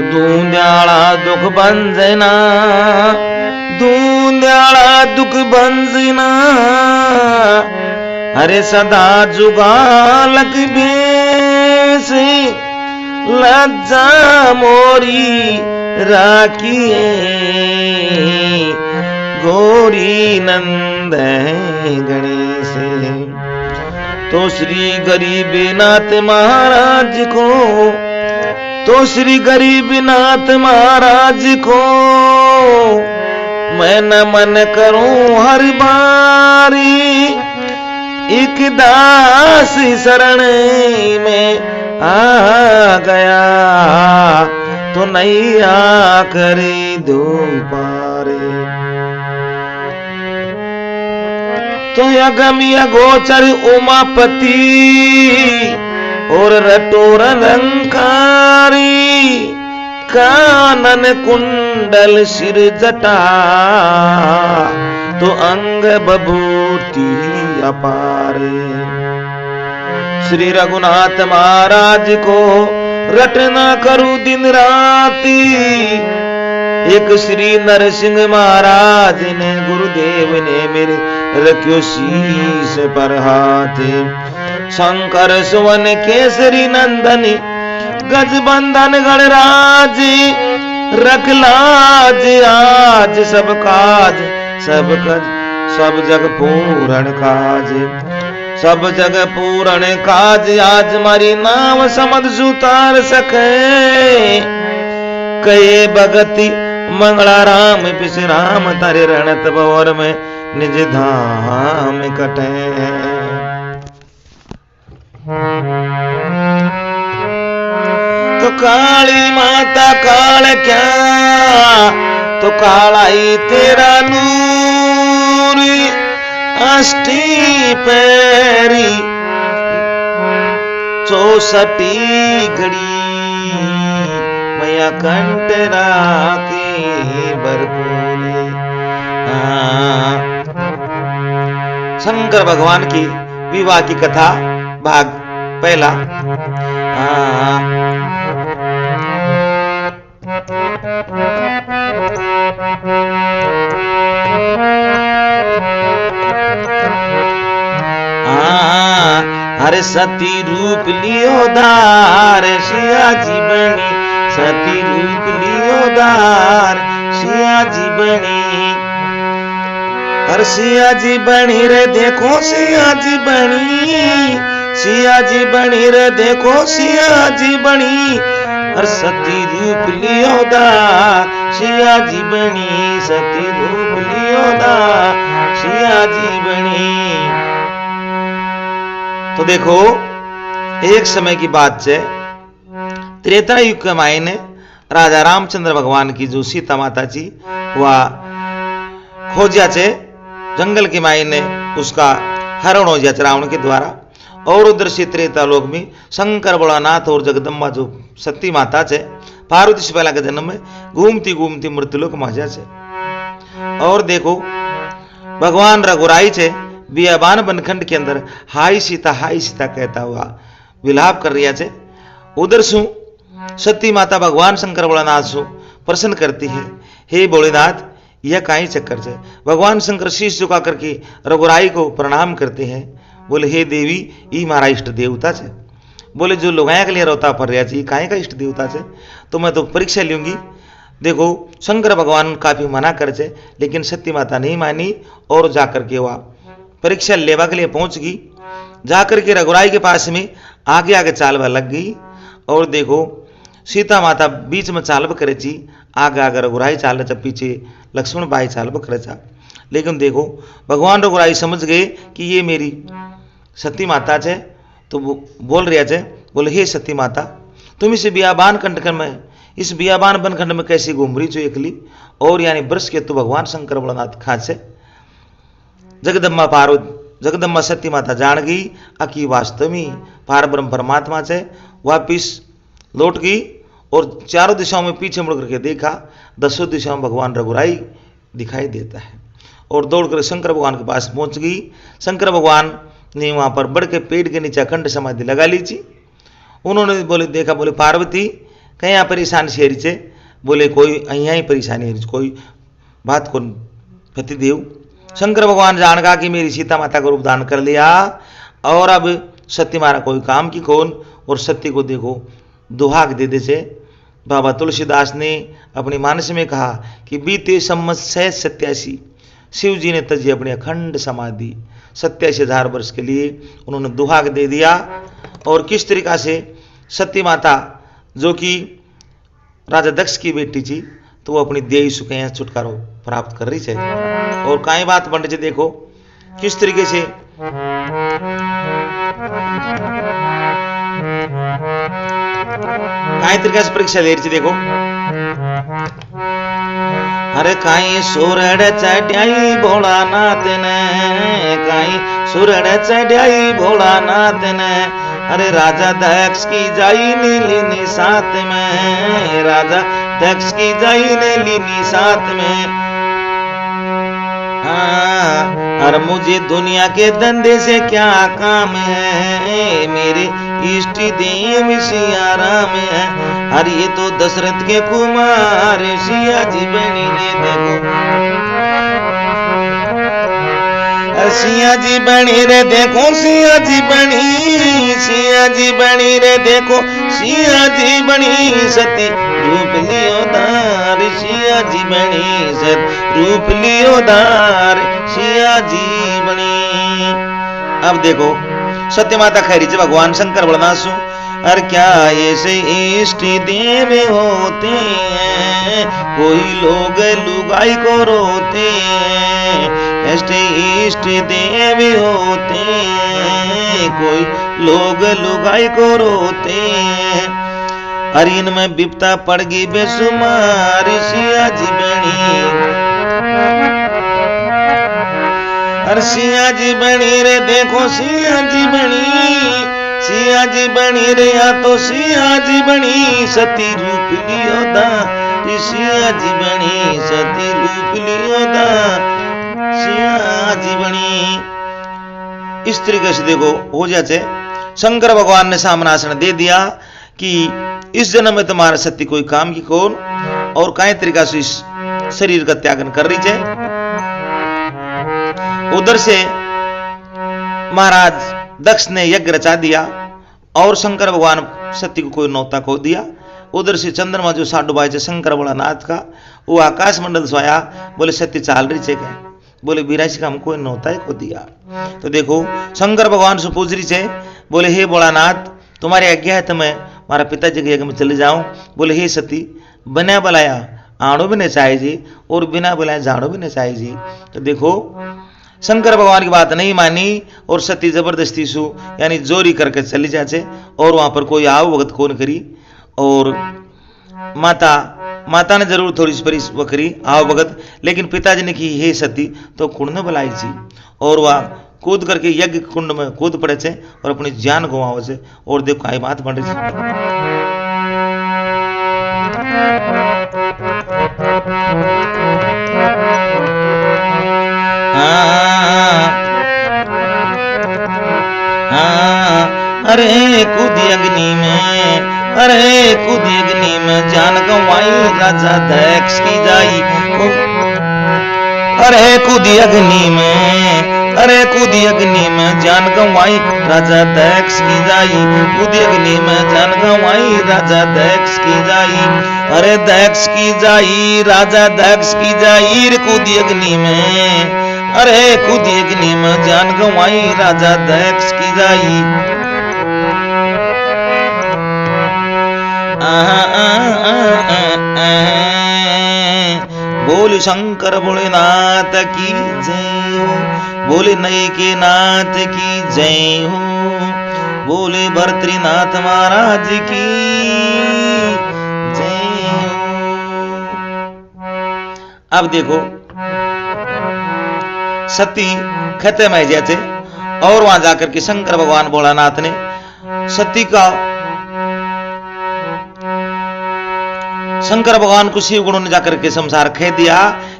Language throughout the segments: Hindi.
दूंद्याला दुख बंजना, दूंद्याला दुख बंजना, अरे सदा जुगालक बेसे लज्जा मोरी राखिए, गोरी नंद गणेश। तो श्री गरीबनाथ महाराज को, तो श्री गरीबनाथ महाराज को मैं नमन करूं हर बारी, एक दास शरण में आ गया तो नैया करे दो पारे। तो अगम्य गोचर उमापति और रटोर अलंकारी, कानन कुंडल सिर जटा, तो अंग बभूति अपारे। श्री रघुनाथ महाराज को रटना करूं दिन राती, एक श्री नरसिंह महाराज ने गुरुदेव ने मेरे रखियो शीश पर हाथ। शंकर सुवन केसरी नंदनी गजबंधन गणराज, रख लाज आज सब काज, सब जग पूर्ण काज, सब जग पूर्ण काज। आज मारी नाम समझ सुतार सके, कहे भगति मंगला राम विश्राम, तारे रणत भवर में निज धाम कटे। तो काली माता काल क्या, तो कालाई तेरा नूर, अष्टी पैरी 64 घड़ी, मैया कंठ राखे भरपूरे। शंकर भगवान की विवाह की कथा भाग पहला। अरे सती रूप लियो धार, सिया जी बनी, सती रूप लियो धार, सिया जी बनी। और सिया जी बनी रे देखो सिया जी बनी, सिया जी बनी रे देखो सिया जी बनी। और सती रूप लियो धार, सिया जी बनी, सती रूप लियो धार, सिया जी बनी। तो देखो एक समय की बात है, त्रेता युग के मायने राजा रामचंद्र भगवान की जो सीता माता जी वह खोजिया छे जंगल के मायने, उसका हरण हो जाए रावण के द्वारा। और उधर से त्रेता लोक में शंकर भोलानाथ और जगदम्बा जो सती माता छे पार्वती से पहला के जन्म में घूमती घूमती मृत्युलोक में जा छे। और देखो भगवान रघुराई छे बियाबान बनखंड के अंदर हाय सीता कहता हुआ विलाप कर रिया छे। उधर सु सती माता भगवान शंकर भोलानाथ सु प्रसन्न करती है, हे भोलेनाथ यह काई चक्कर छे। भगवान शंकर शीश झुका करके रघुराई को प्रणाम करते हैं, बोले हे देवी ई मारा इष्ट देवता छे। बोले जो लोगाया के लिए रोता पड़ रहा छे काई का इष्ट देवता छे, तो मैं तो परीक्षा लूंगी। देखो शंकर भगवान काफी मना कर छे, लेकिन सती माता नहीं मानी और जाकर के वह परीक्षा लेवा के लिए पहुंच गई। जाकर के रघुराई के पास में आगे आगे चालवा लग गई। और देखो सीता माता बीच में चालव करे छी, आगे आगे रघुराई चाल रहा, पीछे लक्ष्मण भाई चालव करे था। लेकिन देखो भगवान रघुराई समझ गए कि ये मेरी सती माता छे, तो वो बोल रहा छे, बोले हे सती माता तुम इस बियाबान कंटक में, इस बियाबान बनखंड में कैसी घूम रही छो एकली। और यानी ब्रश के तो भगवान शंकर भोलानाथ खा छे। जगदम्बा सती माता जान गई कि वास्तव में पार ब्रह्म परमात्मा छे। वापिस लौट गई और चारों दिशाओं में पीछे मुड़ करके देखा, 10 दिशाओं में भगवान रघुराई दिखाई देता है। और दौड़कर शंकर भगवान के पास पहुंच गई। शंकर भगवान ने वहां पर बढ़ के पेड़ के नीचे अखंड समाधि लगा ली थी। उन्होंने बोले देखा, बोले पार्वती कहीं परेशान शेरी से, बोले कोई अहिया ही परेशानी है, कोई बात को पतिदेव। शंकर भगवान जान गा कि मेरी सीता माता का रूप दान कर लिया और अब सत्य मारा कोई काम की कौन, और सत्य को देखो दुहाक दे दे से। बाबा तुलसीदास ने अपनी मानस में कहा कि बीते सम्मत 87 शिव जी ने तजी अपनी अखंड समाधि 87,000 वर्ष के लिए उन्होंने दुहाक दे दिया। और किस तरीका से सती माता जो कि राजा दक्ष की बेटी थी, तो वो अपनी देही सुखे छुटकारा प्राप्त कर रही है। और काई बात बन रही है, देखो किस तरीके से काई तरीके से परीक्षा ले रही थी, देखो। अरे काई सुरड़ चढ़ाई भोलानाथ ने, काई सुरड़ चढ़ाई भोलानाथ ने, अरे राजा दक्ष की जाई ने लीनी साथ में, राजा दक्ष की जाई ने लीनी साथ में। और मुझे दुनिया के धंधे से क्या काम है, मेरे इष्ट देव सिया राम है। अरे ये तो दशरथ के कुमार सिया जी बनी ने, देखो सिया जी बनी रे देखो, सिया जी बनी, सिया जी बनी रे देखो, सिया जी बनी सती रूप लियो दार, सिया जी बनी सत रूप लियो दार, सिया जी बनी। अब देखो सत्य माता खैरी से भगवान शंकर बड़नासु, अरे क्या ऐसे इष्ट देव होते हैं, कोई लोग लुगाई को रोते हैं, ऐसे इष्ट देव होते हैं, कोई लोग लुगाई को रोते हैं। अरे इनमें विपता पड़ गई बेसुमार, सिया जी बनी, अरे सिया जी बनी रे देखो, सिया जी बनी, सिया जी बनी रे या तो सिया जी बनी सती रूप लियो दार, सिया जी बनी सती रूप लियो दार, सिया जी बनी। इस तरीके से देखो हो जाते शंकर भगवान ने सामनासन दे दिया कि इस जन्म में तुम्हारा सत्य कोई काम की कौन, और कई तरीका से इस शरीर का त्यागन कर रही है। उधर से महाराज दक्ष ने यज्ञ रचा दिया और शंकर भगवान सत्य को कोई नौता खो दिया। उधर से चंद्रमा जो साडू भाई से शंकर भोलानाथ का वो आकाश मंडल सोया, बोले सत्य चाल रही है क्या, बोले बिरासी का हमको नौता खो दिया। तो देखो शंकर भगवान से पूछ रही है, बोले हे भोलानाथ तुम्हारी आज्ञा है तो मैं हमारा पिताजी के यज्ञ में चले जाऊं। बोले हे सती बिना बुलाया आड़ो भी नहीं चाहिए जी, और बिना बुलाया जाड़ो भी नहीं चाहिए जी। तो देखो शंकर भगवान की बात नहीं मानी और सती जबरदस्ती सु यानी जोरी करके चली जाचे, और वहां पर कोई आओ भगत कौन करी। और माता ने जरूर थोड़ी सी परी वो करी आओ भगत, लेकिन पिताजी ने की हे सती तो कुंड में बुलाई थी, और वह कूद करके यज्ञ कुंड में कूद पड़े थे और अपनी जान गंवावे से। और देखो आई बात बन रही थी। अरे कूदी अग्नि में, अरे कूदी अग्नि में जान गंवाई राजा दक्ष की जाई, अरे कूदी अग्नि में, अरे कूदी अग्नि में जान गंवाई राजा दक्ष की जाई, कूदी अग्नि में जान गंवाई राजा दक्ष की जाई, अरे दक्ष की जाई राजा दक्ष की जाई, कूदी अग्नि में, अरे कूदी अग्नि में जान गंवाई राजा दक्ष की जाई। बोल शंकर भोलेनाथ की जय हो, बोले नई के नाथ की जय हो, बोले भरतरीनाथ महाराज की जय हो। अब देखो सती खते में जाते और वहां जाकर के शंकर भगवान भोलानाथ ने सती का शंकर भगवान को शिव गुणों ने जाकर के संसार कह दिया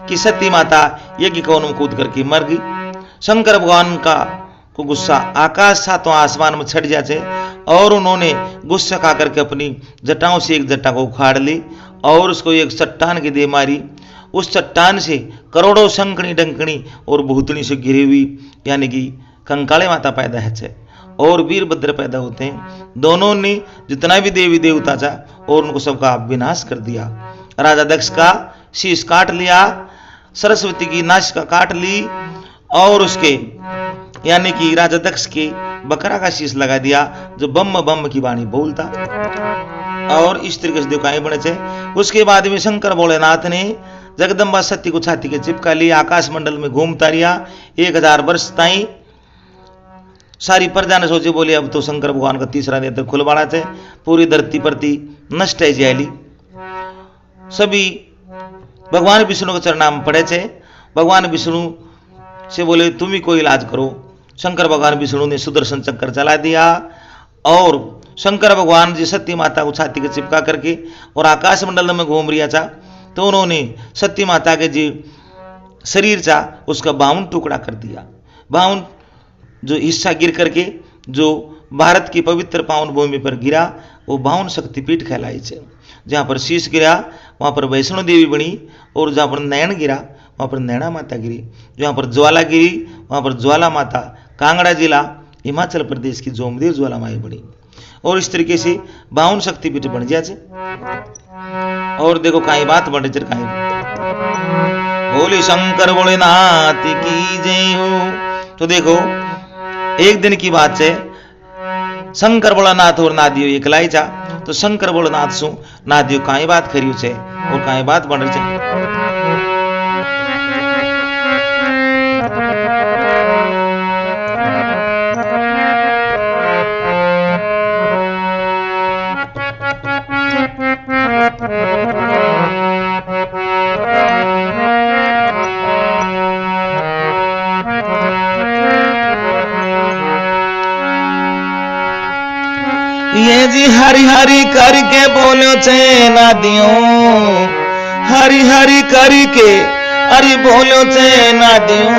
कि सती माता यज्ञ कौन में कूद करके मर गई। शंकर भगवान का को गुस्सा आकाश था तो आसमान में छट जाते और उन्होंने गुस्सा खा करके अपनी जटाओं से एक जटा को उखाड़ ली और उसको एक चट्टान की दे मारी। उस चट्टान से करोड़ों शंखनी डंकनी और भूतनी से घिरी हुई यानी कि कंकाले माता पैदा है और वीरभद्र पैदा होते हैं। दोनों ने जितना भी देवी देवता था और उनको सबका विनाश कर दिया। राजा दक्ष का शीश काट लिया, सरस्वती की नासिका काट ली और उसके यानी कि राजा दक्ष के बकरा का शीश लगा दिया जो बम बम की वाणी बोलता और इस तरीके से देवकाएं बने थे। उसके बाद में शंकर भोलेनाथ ने जगदम्बा सती को छाती के चिपका लिया, आकाश मंडल में घूमता रिया 1000 वर्ष ताई। सारी प्रजा ने सोचे बोले अब तो शंकर भगवान का तीसरा नेत्र खुलवाड़ा थे, पूरी धरती प्रति नष्ट है जायली। सभी भगवान विष्णु के चरणा में पड़े थे। भगवान विष्णु से बोले तुम ही कोई इलाज करो। शंकर भगवान विष्णु ने सुदर्शन चक्कर चला दिया और शंकर भगवान जी सती माता को छाती के चिपका करके और आकाश मंडल में घूम रिया था तो उन्होंने सती माता के जी शरीर था उसका 52 टुकड़ा कर दिया। 52 जो हिस्सा गिर करके जो भारत की पवित्र पावन भूमि पर गिरा वो 52 शक्तिपीठ कहलाई है। जहाँ पर शीश गिरा वहाँ पर वैष्णो देवी बनी और जहाँ पर नयन गिरा वहाँ पर नैना माता गिरी। जहाँ पर ज्वाला गिरी वहाँ पर ज्वाला माता कांगड़ा जिला हिमाचल प्रदेश की जोमदेव ज्वाला माई बनी और इस तरीके से 52 शक्तिपीठ बन जाए। और देखो कहीं बात बढ़े चर कहीं बोले शंकर भोलेनाथ की जय हो। तो देखो एक दिन की बात है, शंकर भोलेनाथ और नादियो एकलाई जा तो शंकर भोलेनाथ सु नादियो कहीं बात करियो छे और कहीं बात बन रही है। ये जी हरि हरि करके बोलो छे नादियों, हरि हरि करके अरे बोलो छे नादियों।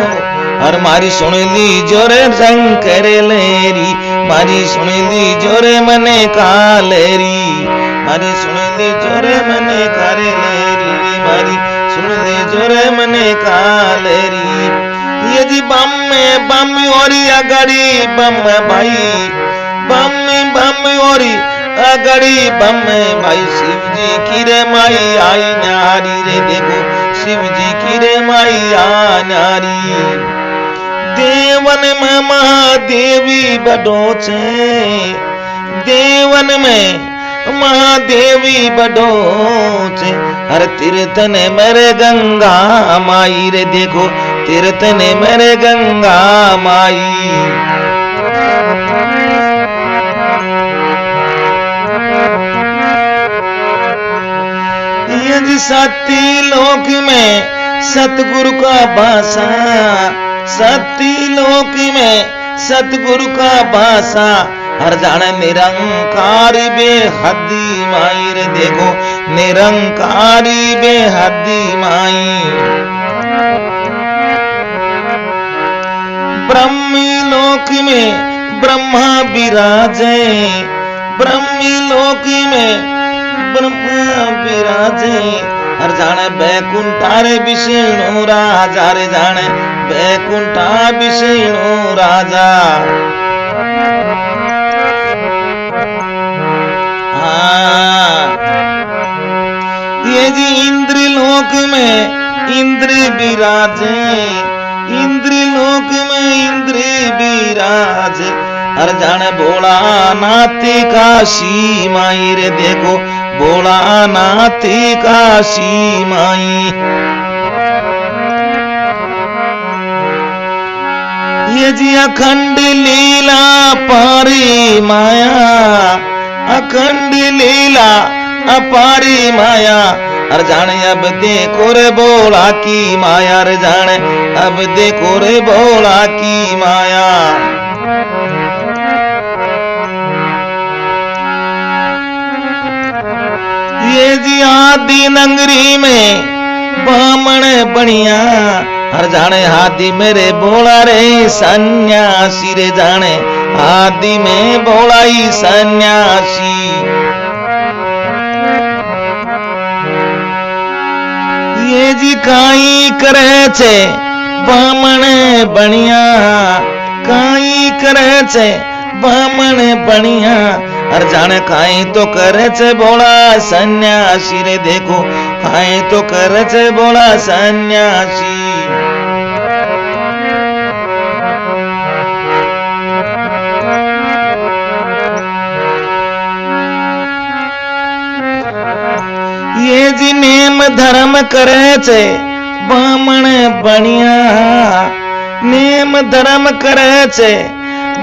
और मारी सुन ली जोरे शंकर लेरी, मारी सुन ली जोरे मने कालेरी, मारी सुन ली जोरे मने कारे लेरी, मारी सुन ली जोरे मने कालेरी। ये जी बम और अगड़ी बम भाई, बम और अगड़ी बम भाई। शिव जी की रे माई आई नारी रे, देखो शिव जी की रे माई आ नारी। देवन में महादेवी बड़ो छे, देवन में महादेवी बड़ो छे। हर तीर्थन मेरे गंगा माई रे, देखो तीर्थन मेरे गंगा माई। सती लोक में सतगुरु का बासा, सती लोक में सतगुरु का बासा। हर जाने निरंकारी बेहदी माई रे, देखो निरंकारी बेहदी माई। ब्रह्मी लोक में ब्रह्मा विराजे, ब्रह्मी लोक में ब्रह्मा विराजे। हर जाने बैकुंठारे विष्णु राजा रे, जाने बैकुंठा विष्णु राजा। हाँ ये जी इंद्र लोक में इंद्र विराजे, इंद्र लोक में इंद्र विराजे। हर जाने भोला नाथ काशी माई रे, देखो भोला नाथ काशी माई। ये जी अखंड लीला पारी माया, अखंड लीला अपारी माया। हर जाने अब देखो रे भोला की माया रे, जाने अब देखो रे भोला की माया। ये जी आदि नगरी में बामण बनिया हर जाने हाथी मेरे बोला रे सन्यासी रे जाने हाथी में बोलाई सन्यासी। ये जी काई करे छे बामण बनिया काई करे छे बामण बनिया हर जाने काई तो करे छे बोला सन्यासी रे देखो काई तो करे छे बोला सन्यासी। ये जी नेम धर्म करे छे बामण बनिया नेम धर्म करे छे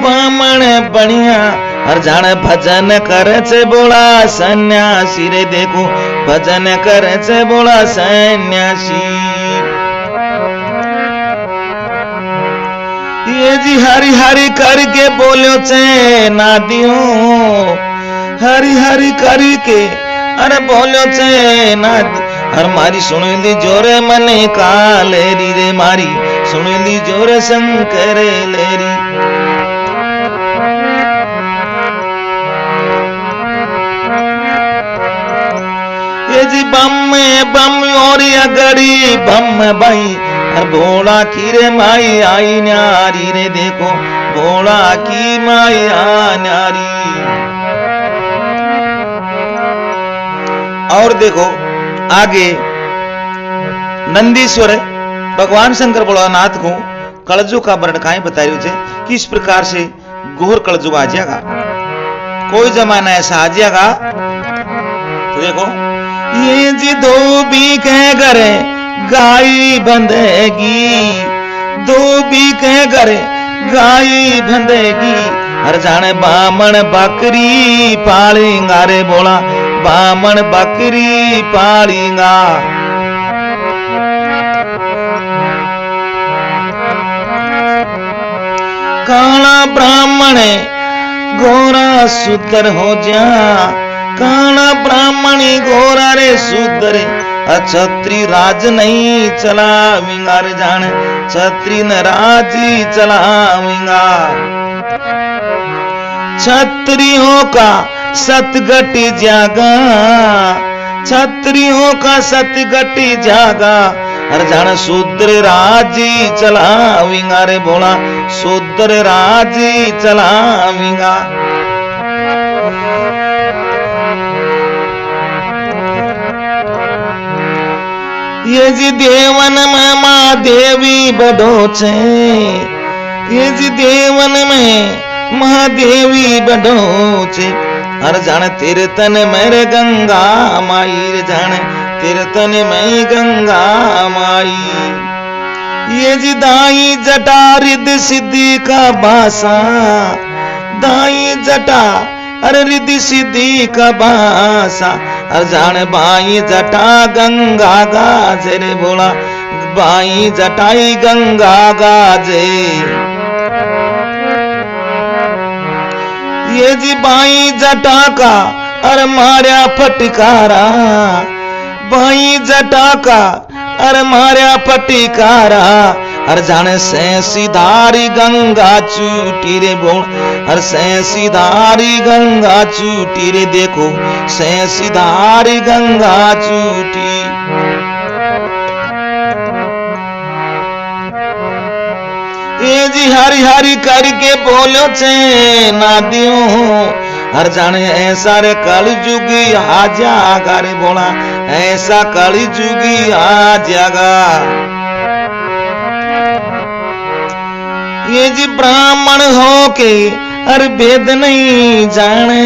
बामण बनिया हर जाने भजन करे छे बोला सन्यासी रे देखो भजन करे छे बोला सन्यासी। ये जी हरि हरि करके बोलो छे नादियों हरि हरि करके अरे बोलो छे नादी हर मारी सुनेली जोरे मने कालेरी रे मारी सुनेली जोरे शंकर लेरी। ये जी बम बम और अगड़ी बम भाई हर भोला की रे माई आई न्यारी रे देखो भोला की माई आ न्यारी। और देखो आगे नंदीश्वर भगवान शंकर भोलानाथ को कलजुग का वर्णन काई बता रही है किस प्रकार से घोर कलजुग आ जाएगा कोई जमाना ऐसा आ जाएगा। तो देखो ये जी धोबी के घरे गाय बंधेगी धोबी के घरे गाय बंधेगी हर जाने बामण बकरी पालेगा रे बोला बामण बकरी पालेगा। काला ब्राह्मण गोरा सूत्र हो जा काला ब्राह्मणी गोरा रे सूत्र छत्री राज नहीं चलावेंगा रे जाने छत्री न राज चलावेंगा। छत्रियों का सतगट जागा छत्रियों का सतगट जागा हर जान शूद्र राज चलावेंगा रे बोला शूद्र राज चलावेंगा। ये जी देवन में माँ देवी बड़ो छे ये जी देवन में महादेवी बड़ो छे हर जान तीर्थन मेरे गंगा माई जान तीर्थन में गंगा माई। ये जी दाई जटा रिद्धि सिद्धि का बासा दाई जटा अरे रिद्धि सिद्धि का बासा हर जान बाई जटा गंगा गाजे रे बोला बाई जटाई गंगा गाजे। ये जी बाई जटा का अरे मार्या फटकारा बाई जटा का अरे मार्या फटकारा हर जाने से सीधारी गंगा चूटी रे बोल हर से सीधारी गंगा चूटी रे देखो से सीधारी गंगा चूटी। ये जी हरी हरी करके बोलो छे नादियों हर जाने ऐसा रे कलयुग आ जागा रे बोला ऐसा कलयुग आ जागा। ये जी ब्राह्मण हो के हर भेद नहीं जाने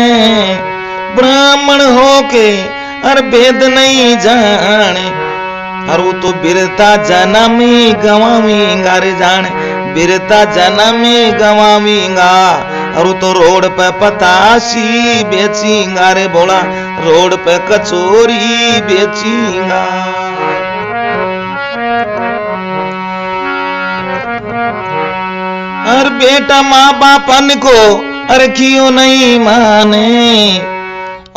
ब्राह्मण हो के हर भेद नहीं जाने और वो तो बिरता जन्मी गवावेंगा रे जाने बिरता जन्मी गवावेंगा और वो तो रोड पे पताशी बेचेगा रे बोला रोड पे कचोरी बेचेगा। और बेटा माँ बापन को अरे क्यों नहीं माने।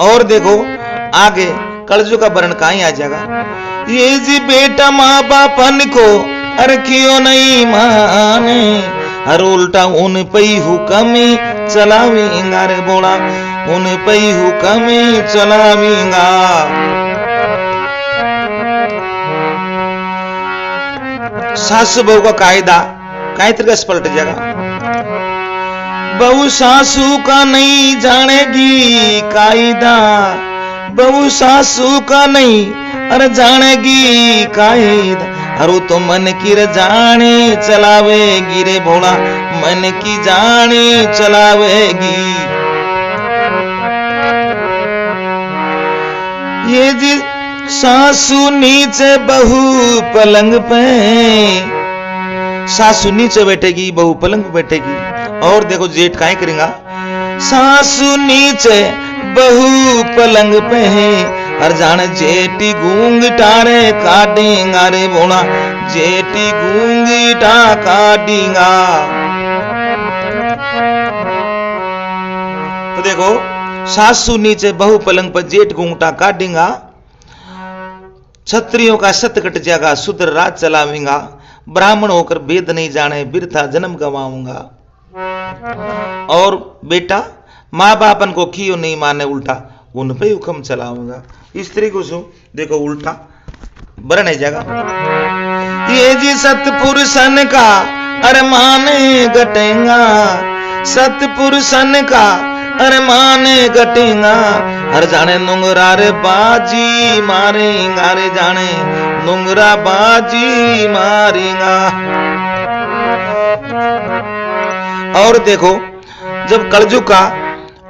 और देखो आगे कलजुग का वर्णन कहीं आ जाएगा ये जी बेटा माँ बापन को अरे क्यों नहीं माने, हर उल्टा उन पे ही हुक्म चलावेंगा रे बोला, उन पे ही हुक्म चलावेंगा। सासू बहू का कायदा काई तरीके से पलट जाएगा। बहू सासू का नहीं जानेगी कायदा, बहू सासू का नहीं अरे जानेगी कायदा, अरे तो मन की रे जाने चलावेगी रे भोला, मन की जाने चलावेगी। ये जी सासू नीचे बहू पलंग पे, सासू नीचे बैठेगी बहू पलंग पे बैठेगी। और देखो जेठ काहे करेगा, सासू नीचे बहू पलंग पे है, हर जान जेठी घूंघटारे काटेगा रे बोला, जेठी घूंघटा काटेगा। तो देखो सासू नीचे बहू पलंग पर जेठ घूंघटा काटेगा, क्षत्रियों का सत कट जाएगा, शूद्र राज चलावेगा, ब्राह्मण होकर वेद नहीं जाने बिरथा जन्म गवाऊंगा। और बेटा माँ बापन को क्यों नहीं माने, उल्टा उन पे हुक्म चलाऊंगा। इस तरीके से देखो उल्टा बरन जाएगा। ये जी सतपुरुषन का अरे माने घटेगा, सतपुरुषन का अरे माने घटेगा, हर जाने नुंगरा रे बाजी मारेगा रे, जाने नुंगरा बाजी मारेगा। और देखो जब कलयुग का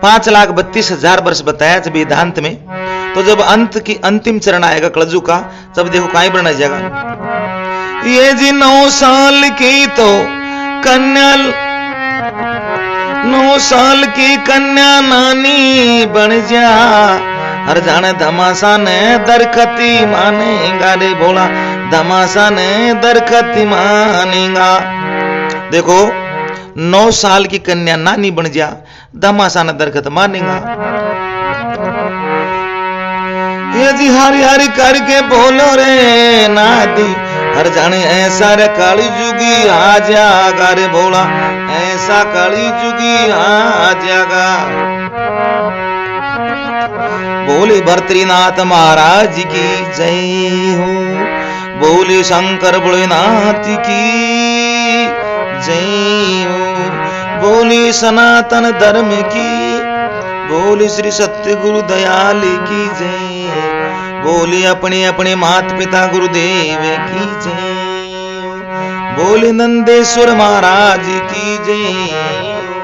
5,32,000 वर्ष बताया जब वेदांत में, तो जब अंत की अंतिम चरण आएगा कलयुग का, तब देखो कहां बना जाएगा। ये जी 9 साल की तो कन्या, 9 साल की कन्या नानी बन जा, हर जाने धमासा ने दरखती मानेगा रे भोला, धमासा ने दरखती मानेगा। देखो 9 साल की कन्या नानी बन जा, धमासा ने दरखत मानेगा। ये जी हरि हरि करके बोलो रे नादी, हर जाने ऐसा रे काली जुगी आ जाएगा रे भोला, ऐसा काली जुगी आ जाएगा। बोले भर्तृनाथ महाराज की जय हो, बोले शंकर भोलेनाथ की जय हो, बोले सनातन धर्म की, बोले श्री सत्य गुरु दयाल की जय, बोले अपने अपने माता पिता गुरुदेव की जय, बोले नंदेश्वर महाराज की जय।